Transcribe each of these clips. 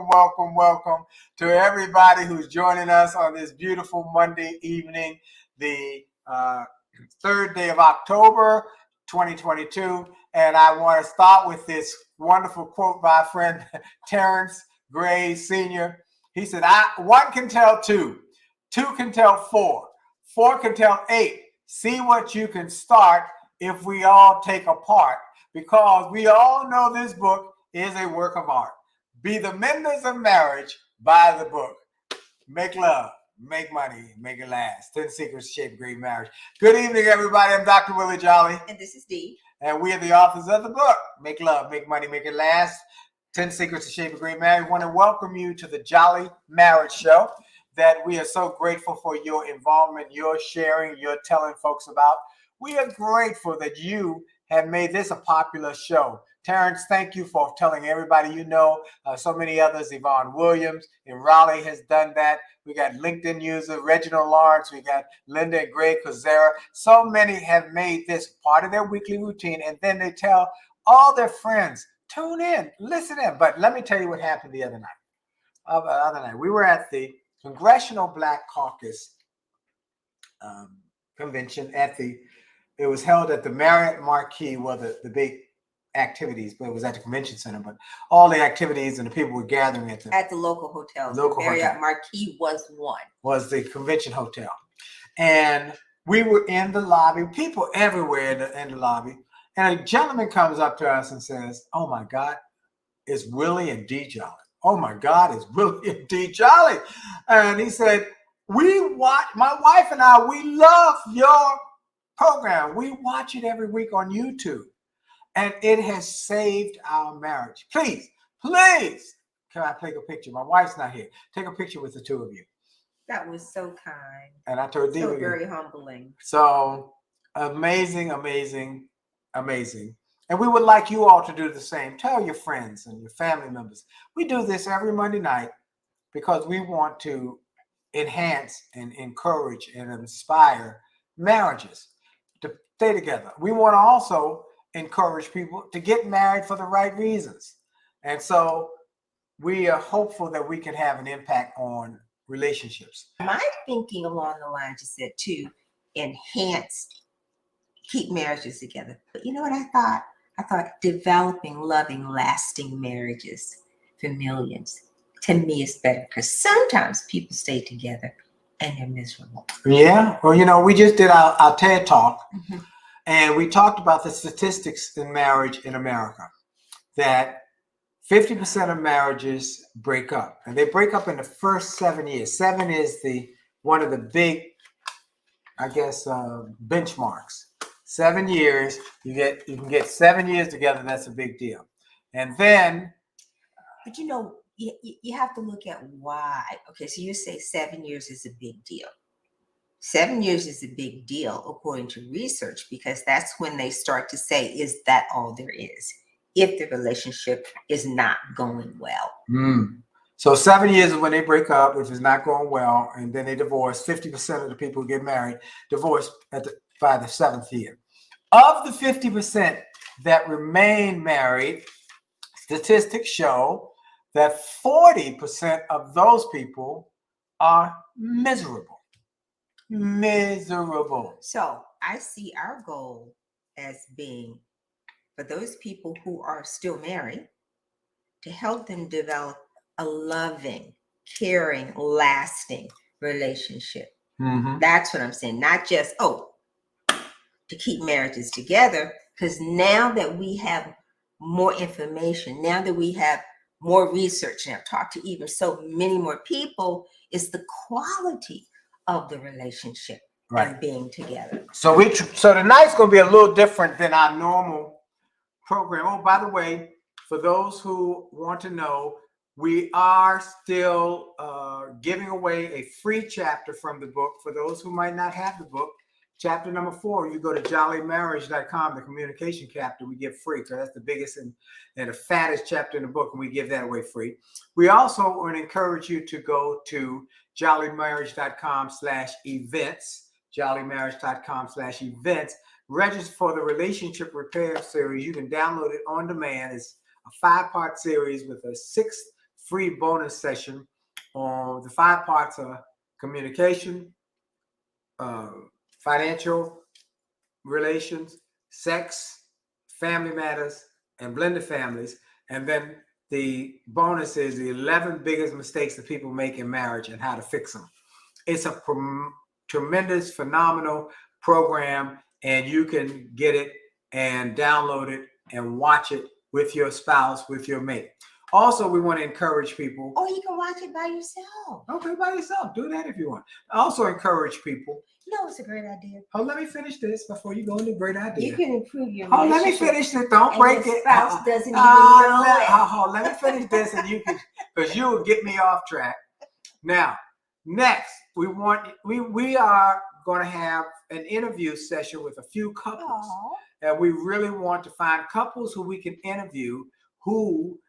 welcome to everybody who's joining us on this beautiful Monday evening, the 3rd day of October, 2022. And I want to start with this wonderful quote by our friend Terrence Gray Sr. He said, one can tell two can tell four can tell eight. See what you can start if we all take a part, because we all know this book is a work of art. Be the members of marriage, buy the book. Make love, make money, make it last. 10 Secrets to Shape a Great Marriage. Good evening, everybody. I'm Dr. Willie Jolley. And this is Dee. And we are the authors of the book, Make Love, Make Money, Make It Last. 10 Secrets to Shape a Great Marriage. I want to welcome you to the Jolley Marriage Show, that we are so grateful for your involvement, your sharing, your telling folks about. We are grateful that you have made this a popular show. Terrence, thank you for telling everybody you know. So many others, Yvonne Williams in Raleigh has done that. We got LinkedIn user Reginald Lawrence. We got Linda and Greg Kozera. So many have made this part of their weekly routine, and then they tell all their friends, tune in, listen in. But let me tell you what happened the other night. We were at the Congressional Black Caucus convention it was held at the Marriott Marquis, well, the big activities, but it was at the convention center. But all the activities and the people were gathering at the local hotels. The Marriott Marquis was one. Was the convention hotel. And we were in the lobby, people everywhere in the lobby. And a gentleman comes up to us and says, "Oh my God, it's Willie and Dee Jolley. Oh my God, it's Willie and Dee Jolley." And he said, my wife and I, we love your program. We watch it every week on YouTube. And it has saved our marriage. Please, can I take a picture? My wife's not here. Take a picture with the two of you. That was so kind. And I told Dee, so very humbling. So amazing. And we would like you all to do the same. Tell your friends and your family members. We do this every Monday night because we want to enhance and encourage and inspire marriages to stay together. We want to also encourage people to get married for the right reasons. And so we are hopeful that we can have an impact on relationships. My thinking along the lines is that to enhance, keep marriages together. But you know what I thought? I thought developing, loving, lasting marriages for millions, to me, is better, because sometimes people stay together and they're miserable. Yeah. Well, we just did our TED Talk, and we talked about the statistics in marriage in America, that 50% of marriages break up, and they break up in the first 7 years. 7 is one of the big, benchmarks. 7 years, you can get 7 years together. That's a big deal. And then, but you have to look at why. Okay, so you say 7 years is a big deal. 7 years is a big deal according to research, because that's when they start to say, is that all there is? If the relationship is not going well. So 7 years is when they break up, if it's not going well, and then they divorce. 50% of the people who get married divorce by the 7th year. Of the 50% that remain married, statistics show that 40% of those people are miserable. So I see our goal as being, for those people who are still married, to help them develop a loving, caring, lasting relationship. That's what I'm saying. Not just, to keep marriages together, because now that we have more information, now that we have more research, and I've talked to even so many more people, it's the quality of the relationship and being together. So tonight's going to be a little different than our normal program. Oh, by the way, for those who want to know, we are still giving away a free chapter from the book for those who might not have the book. Chapter number 4, you go to jolleymarriage.com, the communication chapter, we give free, because that's the biggest and the fattest chapter in the book, and we give that away free. We also want to encourage you to go to jolleymarriage.com/events, jolleymarriage.com/events. Register for the Relationship Repair Series. You can download it on demand. It's a 5-part series with a 6th free bonus session on the 5 parts of communication, financial relations, sex, family matters, and blended families. And then the bonus is the 11 biggest mistakes that people make in marriage and how to fix them. It's a tremendous, phenomenal program, and you can get it and download it and watch it with your spouse, with your mate. Also, we want to encourage people. Or you can watch it by yourself. Okay, by yourself. Do that if you want. Also encourage people. No, it's a great idea. Oh, let me finish this before you go into great idea. You can improve your relationship. Oh, let me finish it. Don't break your it. Spouse doesn't even know it. Let me finish this, and you can, because you will get me off track. Now, next, we are going to have an interview session with a few couples, and we really want to find couples who we can interview who,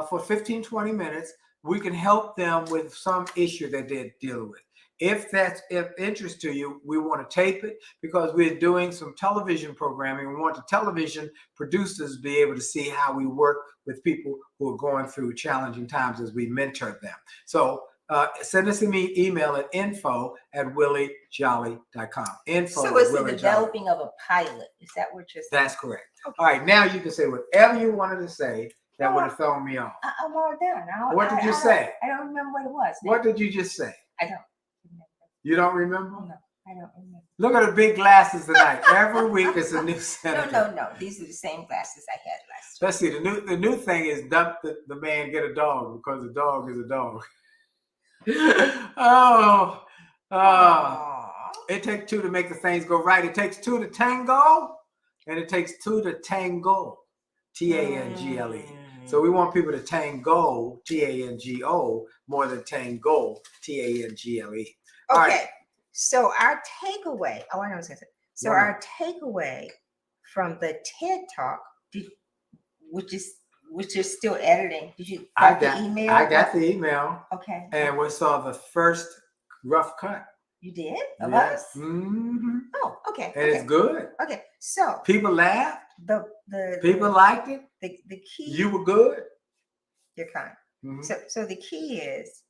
for 15, 20 minutes, we can help them with some issue that they're dealing with. If that's of interest to you, we want to tape it because we're doing some television programming. We want the television producers to be able to see how we work with people who are going through challenging times as we mentor them. So send us an email at info@williejolly.com. So it's the developing of a pilot. Is that what you're saying? That's correct. Okay. All right, now you can say whatever you wanted to say that would have thrown me off. I'm all done. What did you say? I don't remember what it was. What did you just say? I don't remember. You don't remember? No, I don't remember. Look at the big glasses tonight. Every week it's a new senator. No. These are the same glasses I had last week. Let's see. The new thing is dump the man get a dog because the dog is a dog. It takes 2 to make the things go right. It takes 2 to tango, and it takes 2 to tango. Tangle. So we want people to tango, tango, more than tango, tangle. Okay, right. So our takeaway. Oh, I know what I was going to say. So our takeaway from the TED Talk, which is still editing. Did you got the email? I got the email. Okay. And we saw the first rough cut. You did? Of us? Mm-hmm. Oh, okay. And it's good. Okay. So people laughed. The people liked it. The key. You were good. You're kind. Mm-hmm. So the key is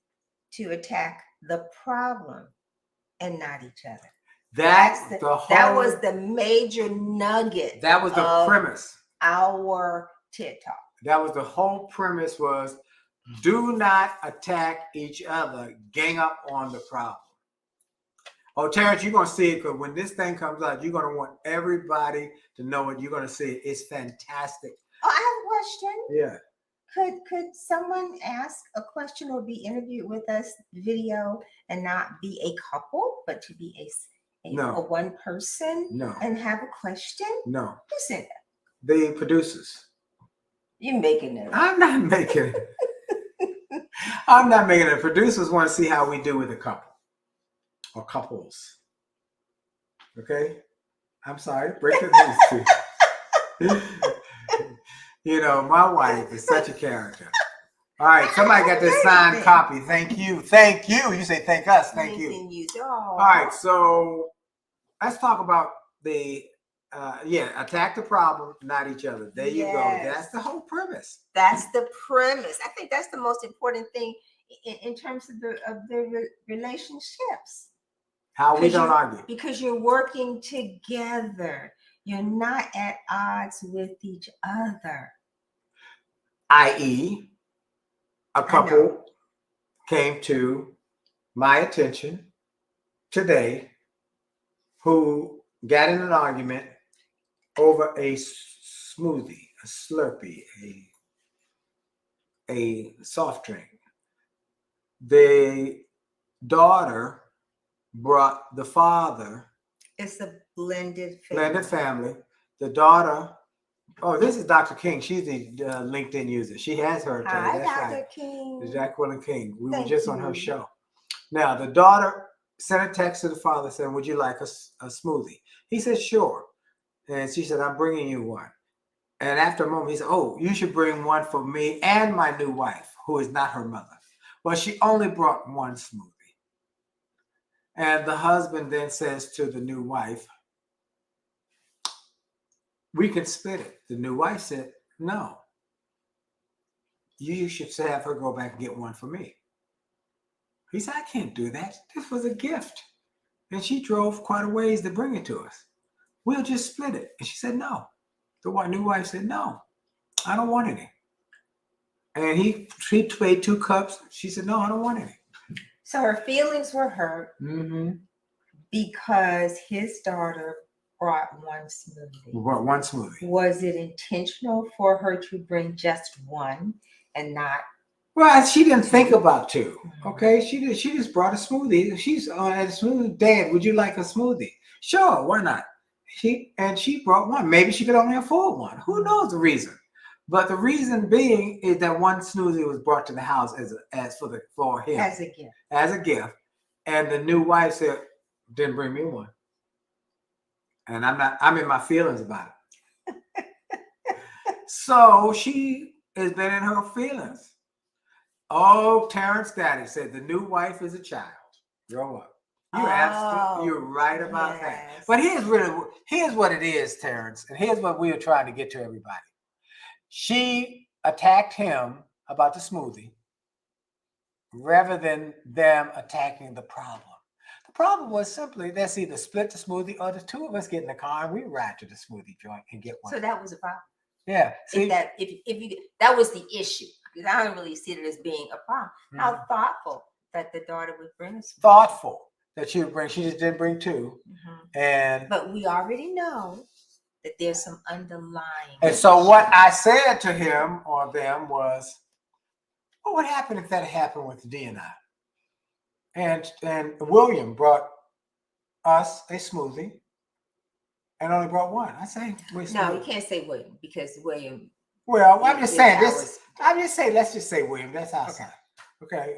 to attack the problem and not each other. That was the major nugget. That was the premise. Our TED Talk. That was the whole premise was do not attack each other. Gang up on the problem. Oh, Terrence, you're going to see it because when this thing comes out, you're going to want everybody to know it. You're going to see it. It's fantastic. Oh, I have a question. Yeah. Could someone ask a question or be interviewed with us video and not be a couple, but to be a one person? No. And have a question? No. Who said that? The producers. You're making it. I'm not making it. I'm not making it. Producers want to see how we do with a couple or couples. Okay? I'm sorry. Break the news to you. You know, my wife is such a character. All right, somebody got this signed copy. Thank you. Thank you. You say thank us. Thank you. All right, so let's talk about the attack the problem, not each other. There you go. That's the whole premise. That's the premise. I think that's the most important thing in terms of the relationships. How we don't argue. Because you're working together. You're not at odds with each other. I.e., a couple came to my attention today who got in an argument over a smoothie, a Slurpee, a soft drink. The daughter brought the father. It's a blended family. The daughter. Oh, this is Dr. King. She's the LinkedIn user. She has her. Hi, That's Dr. right. King. Jacqueline King. We were just on her show. Now, the daughter sent a text to the father saying, would you like a smoothie? He said, sure. And she said, I'm bringing you one. And after a moment, he said, oh, you should bring one for me and my new wife, who is not her mother. Well, she only brought one smoothie. And the husband then says to the new wife, we can split it. The new wife said, no. you should have her go back and get one for me. He said, I can't do that. This was a gift. And she drove quite a ways to bring it to us. We'll just split it. And she said, no. The new wife said, no, I don't want any. And he paid 2 cups. She said, no, I don't want any. So her feelings were hurt because his daughter brought one smoothie. We brought one smoothie. Was it intentional for her to bring just one and not? Well, she didn't think about 2. Okay, she just brought a smoothie. She's on a smoothie. Dad, would you like a smoothie? Sure, why not? She brought one. Maybe she could only afford one. Who knows the reason? But the reason being is that one smoothie was brought to the house for him as a gift, and the new wife said, "Didn't bring me one," and I'm in my feelings about it. So she has been in her feelings. Oh, Terrence Daddy said the new wife is a child. Grow up. You're right about that. But here's what it is, Terrence, and here's what we are trying to get to everybody. She attacked him about the smoothie rather than them attacking the problem. The problem was simply, let's either split the smoothie or the 2 of us get in the car and we ride to the smoothie joint and get one. So that was a problem. Yeah. See, that was the issue, because I don't really see it as being a problem. How thoughtful that the daughter would bring us. Thoughtful that she would bring. She just didn't bring 2. But we already know that there's some underlying. And so what I said to him or them was, what would happen if that happened with Dee and I? And William brought us a smoothie and only brought one. I say, no, you can't say William, because William. Well, I'm just saying this. Let's just say William. That's our son. Okay.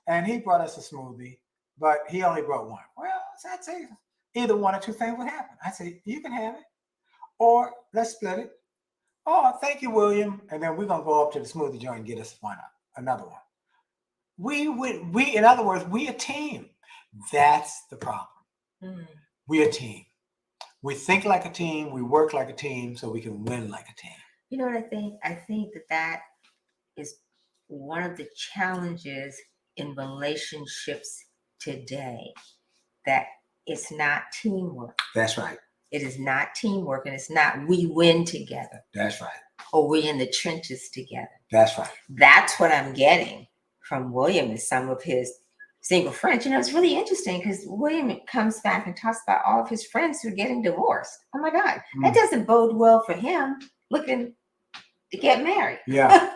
And he brought us a smoothie, but he only brought one. Well, I'd say either one or 2 things would happen. I say, you can have it. Or let's split it. Oh, thank you, William. And then we're gonna go up to the smoothie joint and get us another one. In other words, we a team. That's the problem. We a team. We think like a team. We work like a team, so we can win like a team. You know what I think? I think that is one of the challenges in relationships today. That it's not teamwork. That's right. It is not teamwork, and it's not we win together. That's right. Or we're in the trenches together. That's right. That's what I'm getting from William and some of his single friends. You know, it's really interesting because William comes back and talks about all of his friends who are getting divorced. Oh my God, that doesn't bode well for him looking to get married. Yeah.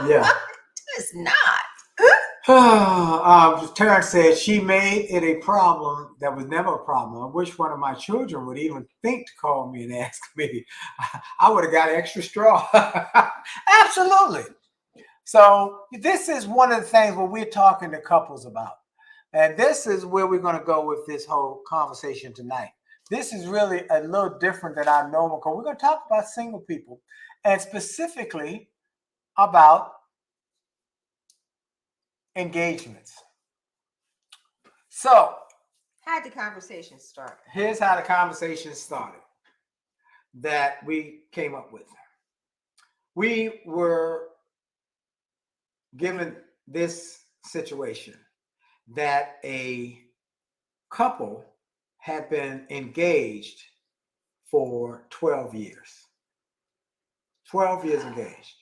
Yeah. It's not. Terrence said she made it a problem that was never a problem. I wish one of my children would even think to call me and ask me. I would have got an extra straw. Absolutely. So this is one of the things where we're talking to couples about. And this is where we're going to go with this whole conversation tonight. This is really a little different than our normal, because we're going to talk about single people and specifically about engagements. So, how did the conversation start? Here's how the conversation started that we came up with. We were given this situation that a couple had been engaged for 12 years. 12 years engaged.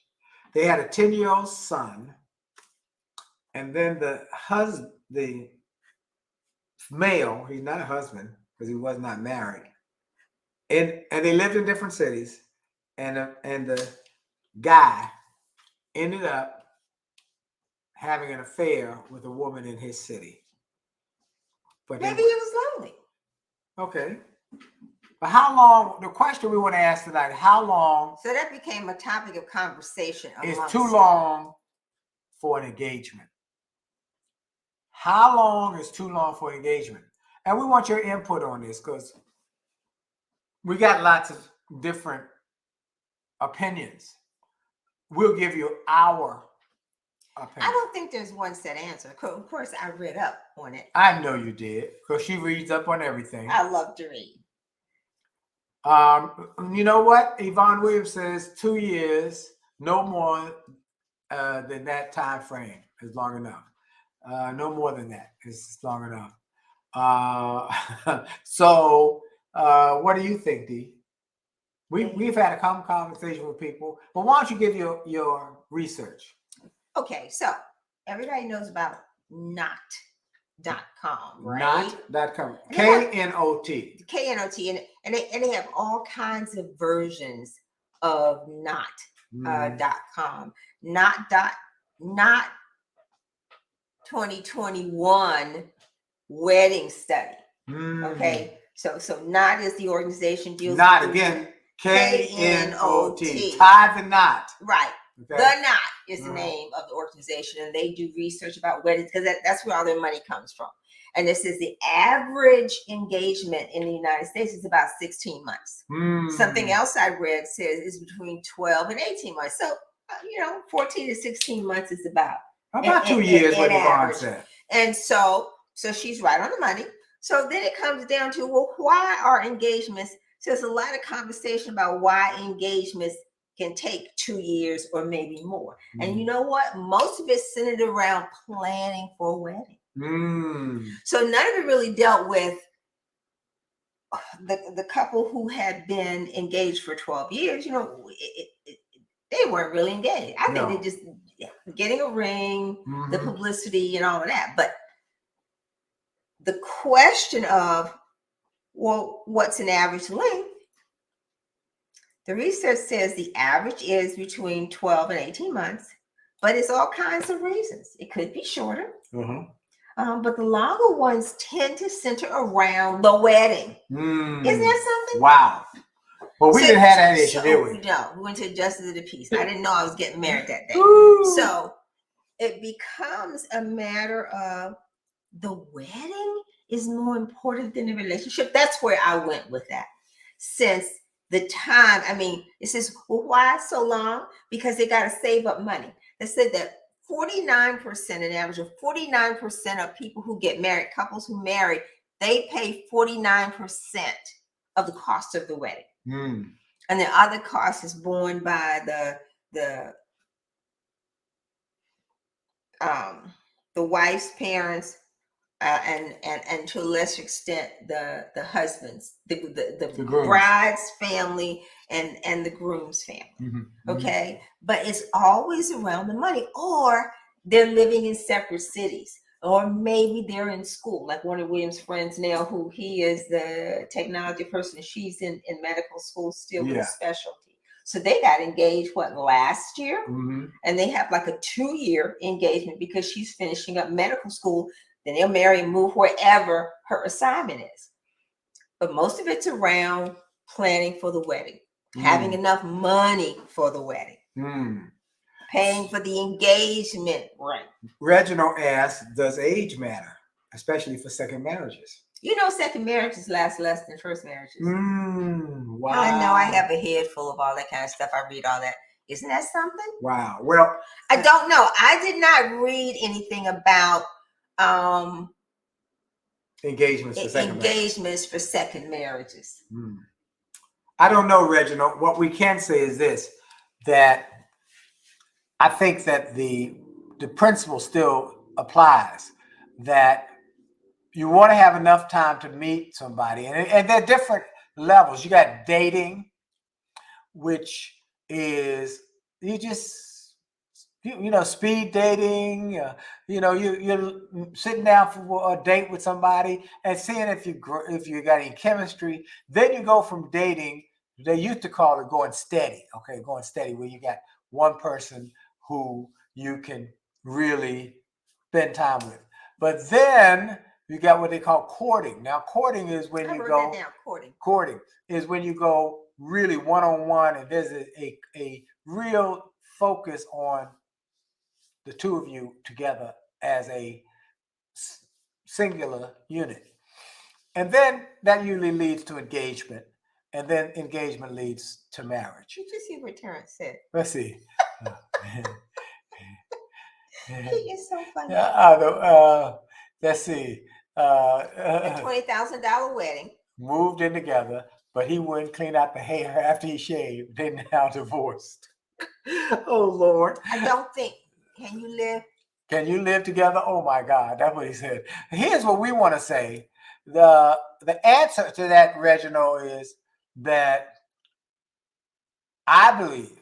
They had a 10-year-old son. And then the male, he's not a husband because he was not married, and they lived in different cities, and the guy ended up having an affair with a woman in his city. But maybe he was lonely. Okay. But how long, the question we want to ask tonight, how long? So that became a topic of conversation. Is too long for an engagement? How long is too long for engagement? And we want your input on this because we got lots of different opinions. We'll give you our opinion. I don't think there's one set answer. Of course, I read up on it. I know you did, because she reads up on everything. I love to read. You know what? Yvonne Williams says 2 years, no more then that time frame is long enough. No more than that is long enough. So, what do you think, Dee? We've had a common conversation with people, but why don't you give your research? Okay, so everybody knows about knot.com, right? Knot.com. K-N-O-T. K-N-O-T. And they have all kinds of versions of knot.com. Knot 2021 wedding study. Okay. So knot is the organization deals Knot with again. K-N-O-T. K-N-O-T. Tie the knot. Right. Okay. The Knot is the name of the organization, and they do research about weddings because that's where all their money comes from. And this is the average engagement in the United States is about 16 months. Something else I read says is between 12 and 18 months. So, 14 to 16 months is about 2 years what Yvonne said. And so she's right on the money. So then it comes down to, well, why are engagements? So there's a lot of conversation about why engagements can take 2 years or maybe more. And you know what? Most of it's centered around planning for a wedding. So none of it really dealt with the couple who had been engaged for 12 years. They weren't really engaged. I think they just getting a ring, the publicity and all of that. But the question of, well, what's an average length? The research says the average is between 12 and 18 months, but it's all kinds of reasons. It could be shorter, but the longer ones tend to center around the wedding. Isn't that something? Wow. Well, we didn't have that issue, did we? No, we went to Justice of the Peace. I didn't know I was getting married that day. So it becomes a matter of the wedding is more important than the relationship. That's where I went with that. Since the time, it says, well, why so long? Because they got to save up money. They said that 49%, an average of 49% of people who get married, couples who marry, they pay 49% of the cost of the wedding. And the other cost is borne by the wife's parents, and to a lesser extent the husband's, the bride's family and the groom's family. Okay, but it's always around the money, or they're living in separate cities, or maybe they're in school, like one of William's friends now, who he is the technology person, she's in medical school still with a specialty. So they got engaged last year, and they have like a 2-year engagement because she's finishing up medical school. Then they'll marry and move wherever her assignment is. But most of it's around planning for the wedding, having enough money for the wedding, paying for the engagement ring. Reginald asks, does age matter, especially for second marriages? Second marriages last less than first marriages. Wow. I know, I have a head full of all that kind of stuff. I read all that. Isn't that something? Wow. Well, I don't know. I did not read anything about engagements for second marriages. I don't know, Reginald. What we can say is this, that I think that the principle still applies, that you want to have enough time to meet somebody, and there are different levels. You got dating, which is speed dating. You're sitting down for a date with somebody and seeing if you got any chemistry. Then you go from dating. They used to call it going steady. Okay, going steady, where you got one person who you can really spend time with. But then you got what they call courting. Now, courting is when courting is when you go really one-on-one, and there's a real focus on the two of you together as a singular unit. And then that usually leads to engagement. And then engagement leads to marriage. Did you see what Terrence said? Let's see. You're so funny. Let's see. A $20,000 wedding. Moved in together, but he wouldn't clean out the hair after he shaved. They're now divorced. Oh, Lord. I don't think Can you live? Can you live together? Oh my God, that's what he said. Here's what we want to say. The answer to that, Reginald, is that I believe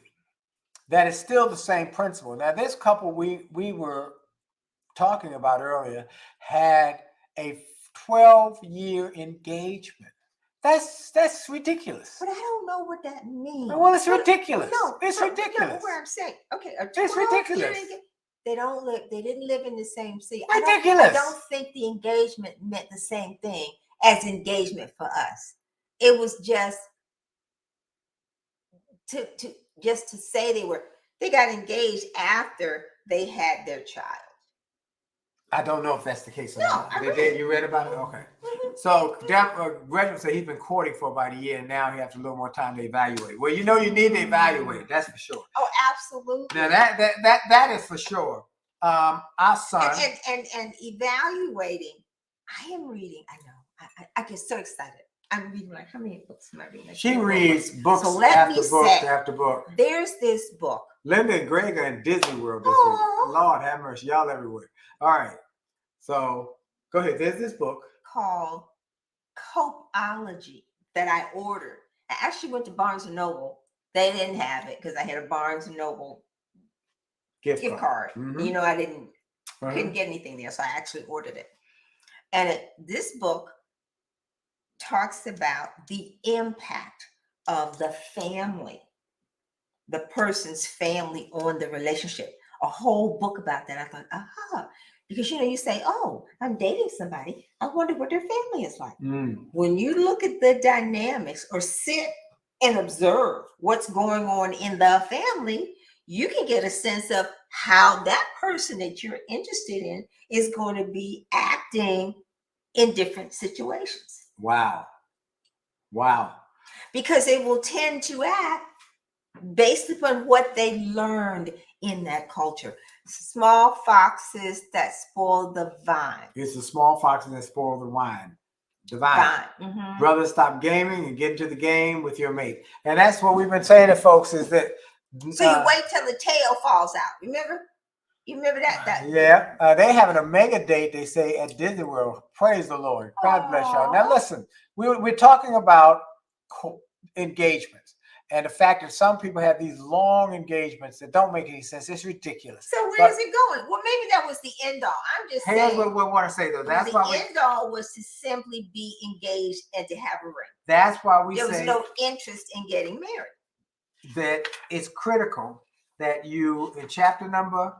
that it's still the same principle. Now, this couple we were talking about earlier had a 12-year engagement. That's ridiculous. But I don't know what that means. Well, it's ridiculous. No, It's ridiculous. No, where I'm saying, okay, It's ridiculous. They don't live. They didn't live in the same city. Ridiculous. I don't think the engagement meant the same thing as engagement for us. It was just to say they got engaged after they had their child. I don't know if that's the case or No, not. You read about it? Okay. So Reginald said he's been courting for about a year, and now he has a little more time to evaluate. Well, you need to evaluate. That's for sure. Oh, absolutely. Now that is for sure. Our son and evaluating. I am reading. I know. I get so excited. I'm reading like how many books am I reading? She reads books so after book after book. There's this book. Linda and Greg are in Disney World this week. Lord have mercy, y'all everywhere. All right. So go ahead. There's this book called Copeology that I ordered. I actually went to Barnes and Noble. They didn't have it because I had a Barnes and Noble gift card. Mm-hmm. I couldn't get anything there, so I actually ordered it. And this book talks about the impact of the family, the person's family on the relationship. A whole book about that. I thought, aha. Because, you say, oh, I'm dating somebody. I wonder what their family is like. When you look at the dynamics or sit and observe what's going on in the family, you can get a sense of how that person that you're interested in is going to be acting in different situations. Wow. Because they will tend to act based upon what they learned in that culture. Small foxes that spoil the vine. It's the small foxes that spoil the wine. The vine. Mm-hmm. Brothers, stop gaming and get into the game with your mate. And that's what we've been saying to folks is that. So you wait till the tail falls out. Remember? You remember that? Yeah. They having a mega date, they say, at Disney World. Praise the Lord. God bless y'all. Now listen, we're talking about engagements. And the fact that some people have these long engagements that don't make any sense, it's ridiculous. So where's it going? Well, maybe that was the end all. I'm just saying. Here's what we want to say, though. That's why the end all was to simply be engaged and to have a ring. That's why there was no interest in getting married. That it's critical that you, in chapter number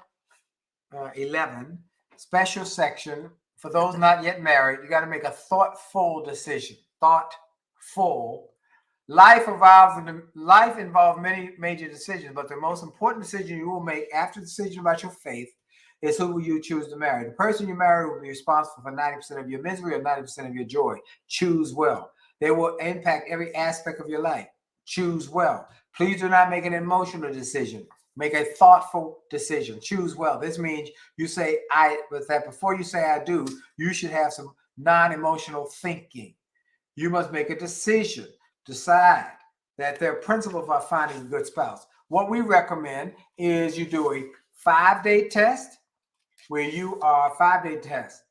11, special section, for those not yet married, you got to make a thoughtful decision. Thoughtful. Life involves many major decisions, but the most important decision you will make after the decision about your faith is who will you choose to marry. The person you marry will be responsible for 90% of your misery or 90% of your joy. Choose well. They will impact every aspect of your life. Choose well. Please do not make an emotional decision. Make a thoughtful decision. Choose well. This means you say I, but that before you say I do, you should have some non-emotional thinking. You must make a decision. Decide that their principles are finding a good spouse. What we recommend is you do a 5-day test where you are a 5-day test.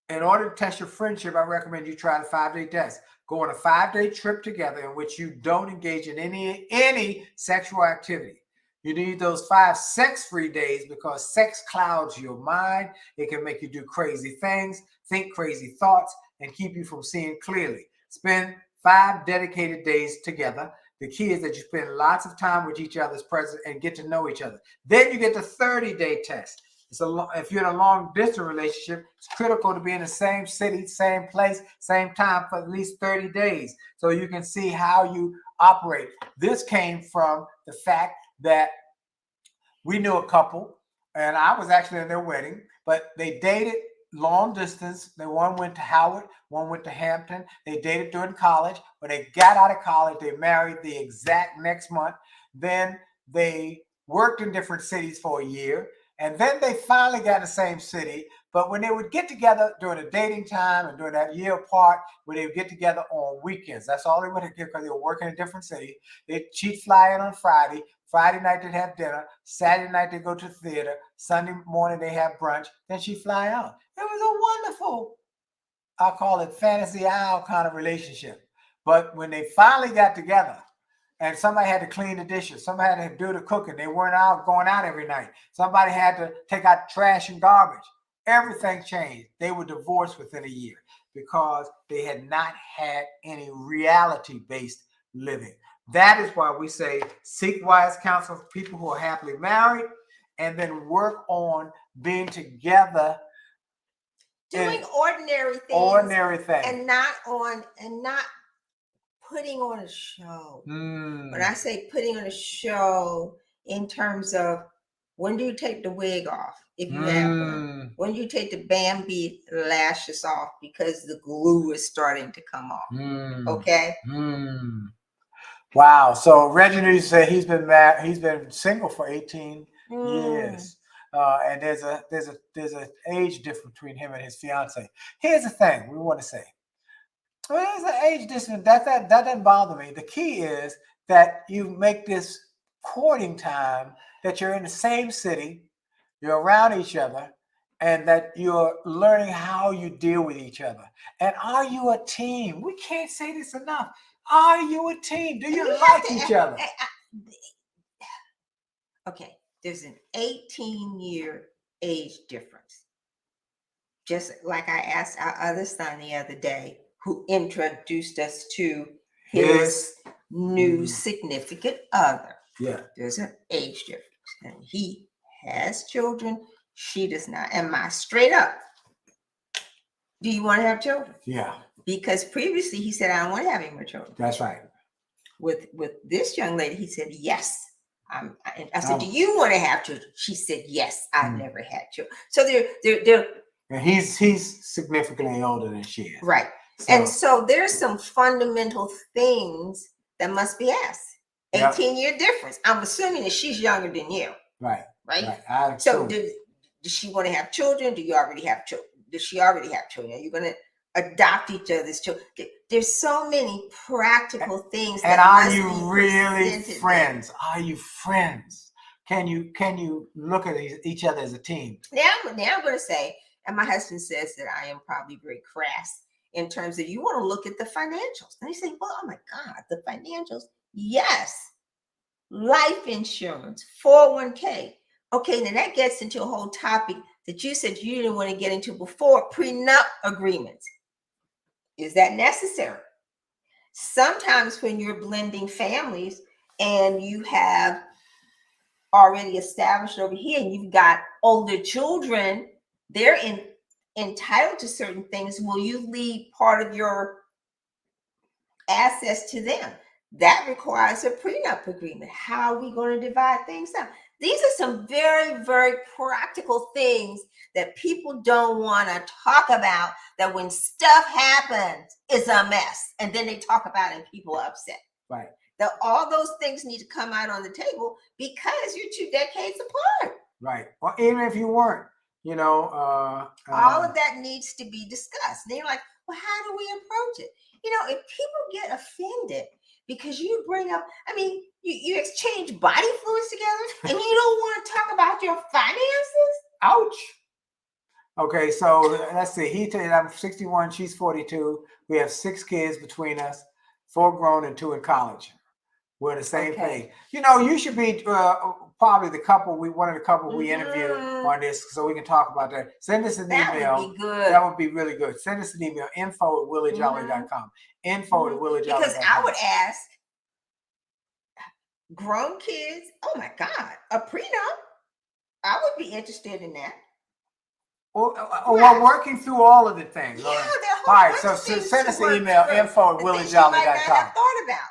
In order to test your friendship, I recommend you try the 5-day test. Go on a 5-day trip together in which you don't engage in any sexual activity. You need those 5 sex-free days because sex clouds your mind. It can make you do crazy things, think crazy thoughts, and keep you from seeing clearly. Spend 5 dedicated days together. The key is that you spend lots of time with each other's presence and get to know each other. Then you get the 30-day test. If you're in a long-distance relationship, it's critical to be in the same city, same place, same time for at least 30 days so you can see how you operate. This came from the fact that we knew a couple, and I was actually in their wedding, but they dated long distance. One went to Howard, one went to Hampton. They dated during college. When they got out of college, they married the exact next month. Then they worked in different cities for a year. And then they finally got in the same city. But when they would get together during the dating time and during that year apart, when they would get together on weekends, that's all they would get because they were working in a different city. They'd cheat fly in on Friday, Friday night they'd have dinner. Saturday night they go to the theater. Sunday morning they have brunch. Then she'd fly out. It was a wonderful, I'll call it fantasy owl kind of relationship. But when they finally got together, and somebody had to clean the dishes, somebody had to do the cooking, they weren't out going out every night. Somebody had to take out trash and garbage. Everything changed. They were divorced within a year because they had not had any reality-based living. That is why we say seek wise counsel for people who are happily married, and then work on being together, doing ordinary things, and not putting on a show. When I say putting on a show, in terms of, when do you take the wig off if you have one? When do you take the Bambi lashes off because the glue is starting to come off? Okay. Wow. So Reginald said he's been married. He's been single for 18 years. And there's an age difference between him and his fiance. Here's the thing we want to say. Well, there's an age difference. That doesn't bother me. The key is that you make this courting time, that you're in the same city, you're around each other, and that you're learning how you deal with each other. And are you a team? We can't say this enough. Are you a team? Do you like each other? Okay, there's an 18-year age difference. Just like I asked our other son the other day, who introduced us to his new significant other. Yeah. There's an age difference. And he has children. She does not. Am I straight up? Do you want to have children? Yeah. Because previously he said, I don't want to have any more children. That's right. With this young lady, he said, yes. I said, do you want to have children? She said, yes, I've never had children. So they're and he's significantly older than she is. Right. And so there's some fundamental things that must be asked. 18-year difference. I'm assuming that she's younger than you. Right. Right. So does she want to have children? Do you already have children? Does she already have children? Are you going to adopt each other's children? There's so many practical things. And are you really friends? Are you friends? Can you look at each other as a team? Now I'm going to say, and my husband says that I am probably very crass in terms of, you want to look at the financials. And they say, well, oh my God, the financials. Yes. Life insurance, 401k. Okay, now that gets into a whole topic that you said you didn't want to get into before, prenup agreements. Is that necessary? Sometimes when you're blending families and you have already established over here and you've got older children, they're entitled to certain things. Will you leave part of your assets to them? That requires a prenup agreement. How are we going to divide things up? These are some very, very practical things that people don't want to talk about, that when stuff happens, it's a mess. And then they talk about it and people are upset. Right. That all those things need to come out on the table because you're 2 decades apart. Right. Well, even if you weren't, all of that needs to be discussed. And they're like, well, how do we approach it? If people get offended because you bring up, you exchange body fluids together and you don't want to talk about your finances? Ouch. Okay, so let's see. He said I'm 61, she's 42. We have 6 kids between us, 4 grown and 2 in college. We're the same page. You should be probably one of the couple we interview on this, so we can talk about that. Send us an email. Would be good. That would be really good. Send us an email, info@williejolly.com. Info@williejolly.com. Because I would ask, grown kids, oh my God, a prenup? I would be interested in that. Well, we're working through all of the things. Yeah, all right, so send us an email, info@williejolly.com.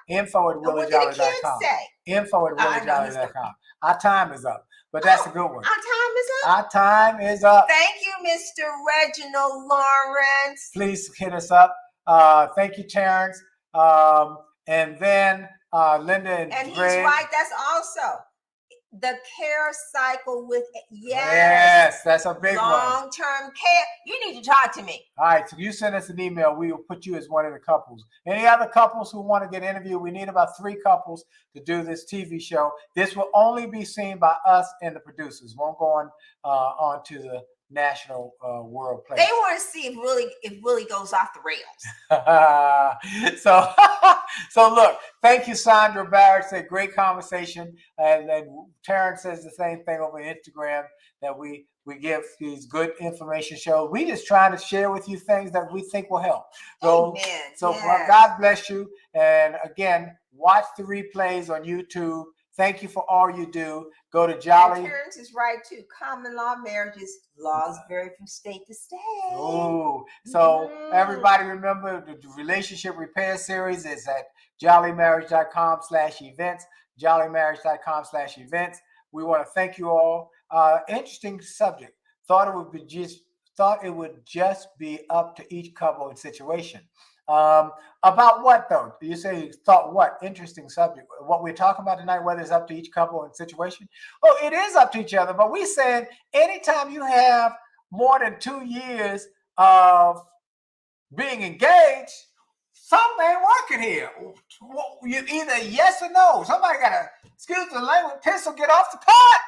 Info@williejolly.com. Info@williejolly.com. Our time is up, but that's a good one. Our time is up? Our time is up. Thank you, Mr. Reginald Lawrence. Please hit us up. Thank you, Terrence. And then Linda and he's right. That's also the care cycle with Yes, that's a big one. long-term care. You need to talk to me. All right, so you send us an email. We will put you as one of the couples. Any other couples who want to get interviewed? We need about 3 couples to do this TV show. This will only be seen by us and the producers. Won't go on to the national world place. They want to see if Willie goes off the rails. So look, thank you, Sandra Barrett. Said great conversation, and Terrence says the same thing over Instagram, that we give these good information shows. We just trying to share with you things that we think will help. So, Amen. So Yes. God bless you, and again, watch the replays on YouTube. Thank you for all you do. Go to Jolley. And Terrence is right too. Common law marriages, laws vary from state to state. Oh, so everybody remember the relationship repair series is at jolleymarriage.com/events, jolleymarriage.com/events. We want to thank you all. Interesting subject. Thought it would just be up to each couple and situation. About what though? You say you thought what? Interesting subject. What we're talking about tonight, whether it's up to each couple and situation. Oh, it is up to each other, but we said anytime you have more than 2 years of being engaged, something ain't working here. You either yes or no. Somebody gotta, excuse the language, piss or get off the pot.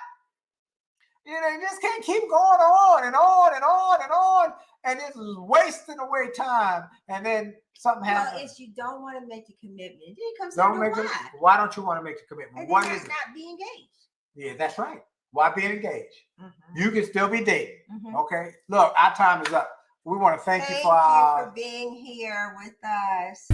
You know, you just can't keep going on and on and on and on, and it's wasting away time. And then something happens. Well, it's you don't want to make the commitment. Then it comes Don't down make to it. why. Why don't you want to make the commitment? And What then is it? not be engaged. Yeah, that's right. Why be engaged? Mhm. You can still be dating. Mhm. Okay. Look, our time is up. We want to thank you Thank for our. you for being here with us.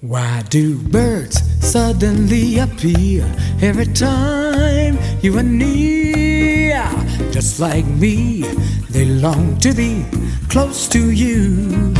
Why do birds suddenly appear every time you are near? Just like me, they long to be close to you.